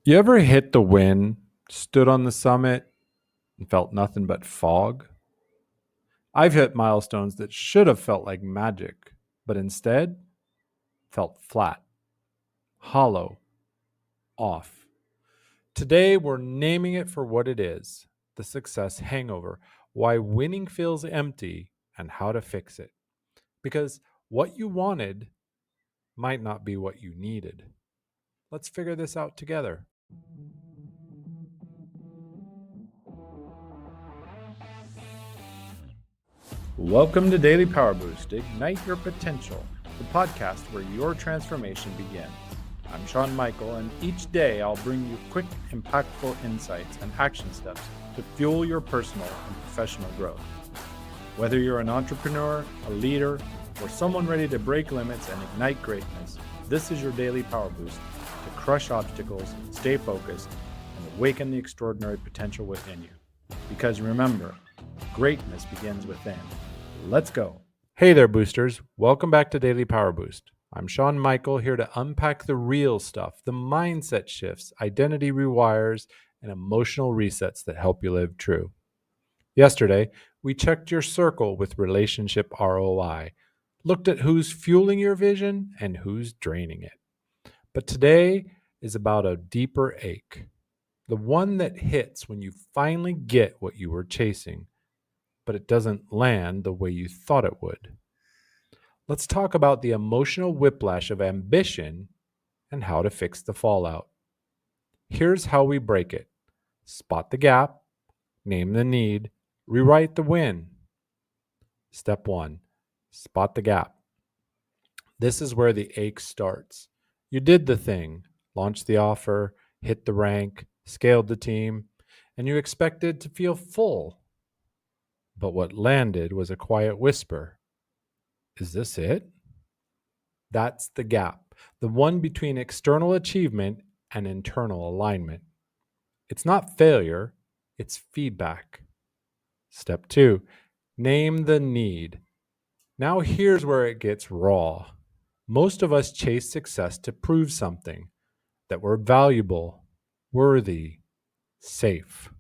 You ever hit the win, stood on the summit, and felt nothing but fog? I've hit milestones that should have felt like magic, but instead felt flat, hollow, off. Today, we're naming it for what it is: the success hangover, why winning feels empty, and how to fix it. Because what you wanted might not be what you needed. Let's figure this out together. Welcome to Daily Power Boost. Ignite your potential, the podcast where your transformation begins. I'm Shawn Michael, and each day I'll bring you quick, impactful insights and action steps to fuel your personal and professional growth. Whether you're an entrepreneur, a leader, or someone ready to break limits and ignite greatness, this is your Daily Power Boost to crush obstacles, stay focused, and awaken the extraordinary potential within you. Because remember, greatness begins within. Let's go. Hey there, boosters. Welcome back to Daily Power Boost. I'm Shawn Michael, here to unpack the real stuff, the mindset shifts, identity rewires, and emotional resets that help you live true. Yesterday, we checked your circle with relationship ROI, looked at who's fueling your vision and who's draining it. But today is about a deeper ache, the one that hits when you finally get what you were chasing, but it doesn't land the way you thought it would. Let's talk about the emotional whiplash of ambition and how to fix the fallout. Here's how we break it: spot the gap, name the need, rewrite the win. Step one: spot the gap. This is where the ache starts. You did the thing, launched the offer, hit the rank, scaled the team, and you expected to feel full. But what landed was a quiet whisper: is this it? That's the gap, the one between external achievement and internal alignment. It's not failure, it's feedback. Step two: name the need. Now, here's where it gets raw. Most of us chase success to prove something, that we're valuable, worthy, safe.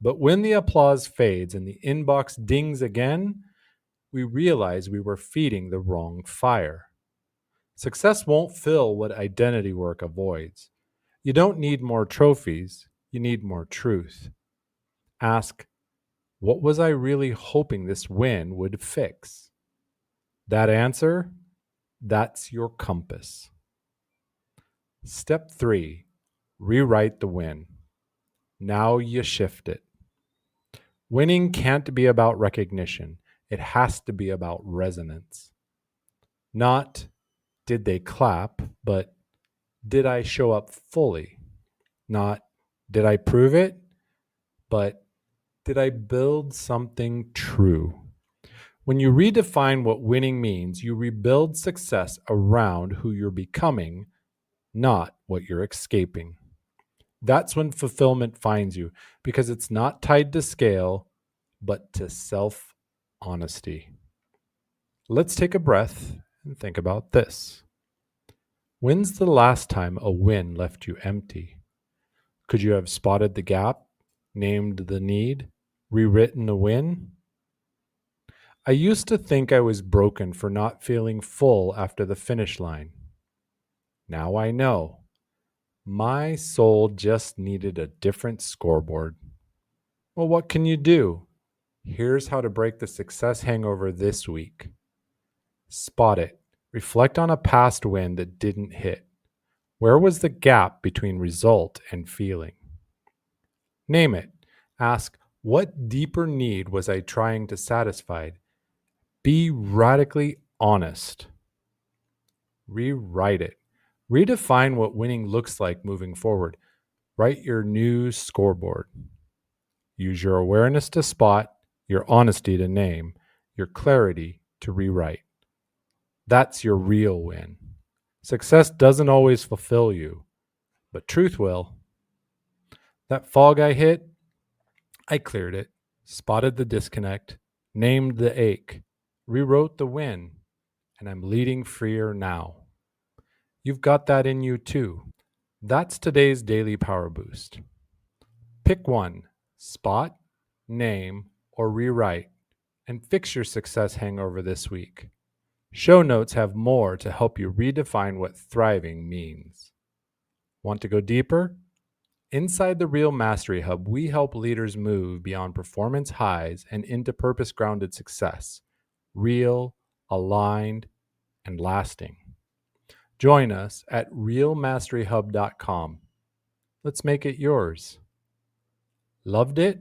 But when the applause fades and the inbox dings again, we realize we were feeding the wrong fire. Success won't fill what identity work avoids. You don't need more trophies, you need more truth. Ask, what was I really hoping this win would fix? That answer, that's your compass. Step three: rewrite the win. Now you shift it. Winning can't be about recognition, it has to be about resonance. Not, did they clap, but did I show up fully? Not, did I prove it, but did I build something true? When you redefine what winning means, you rebuild success around who you're becoming, not what you're escaping. That's when fulfillment finds you, because it's not tied to scale, but to self honesty. Let's take a breath and think about this. When's the last time a win left you empty? Could you have spotted the gap, named the need, rewritten the win? I used to think I was broken for not feeling full after the finish line. Now I know. My soul just needed a different scoreboard. Well, what can you do? Here's how to break the success hangover this week. Spot it. Reflect on a past win that didn't hit. Where was the gap between result and feeling? Name it. Ask, what deeper need was I trying to satisfy? Be radically honest. Rewrite it. Redefine what winning looks like moving forward. Write your new scoreboard. Use your awareness to spot, your honesty to name, your clarity to rewrite. That's your real win. Success doesn't always fulfill you, but truth will. That fog I hit, I cleared it, spotted the disconnect, named the ache, rewrote the win, and I'm leading freer now. You've got that in you too. That's today's Daily Power Boost. Pick one: spot, name, or rewrite, and fix your success hangover this week. Show notes have more to help you redefine what thriving means. Want to go deeper? Inside the Real Mastery Hub, we help leaders move beyond performance highs and into purpose-grounded success, real, aligned, and lasting. Join us at realmasteryhub.com. Let's make it yours. Loved it?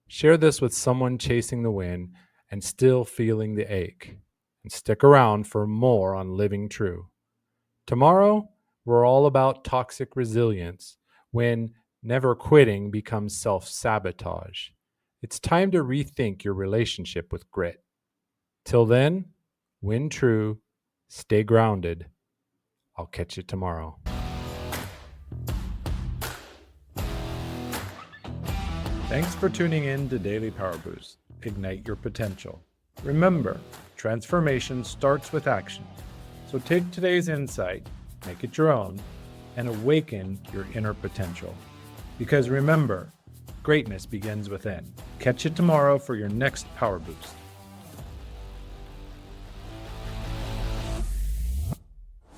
Share this with someone chasing the wind and still feeling the ache. And stick around for more on Living True. Tomorrow, we're all about toxic resilience when never quitting becomes self-sabotage. It's time to rethink your relationship with grit. Till then, win true, stay grounded. I'll catch you tomorrow. Thanks for tuning in to Daily Power Boost. Ignite your potential. Remember, transformation starts with action. So take today's insight, make it your own, and awaken your inner potential. Because remember, greatness begins within. Catch you tomorrow for your next Power Boost.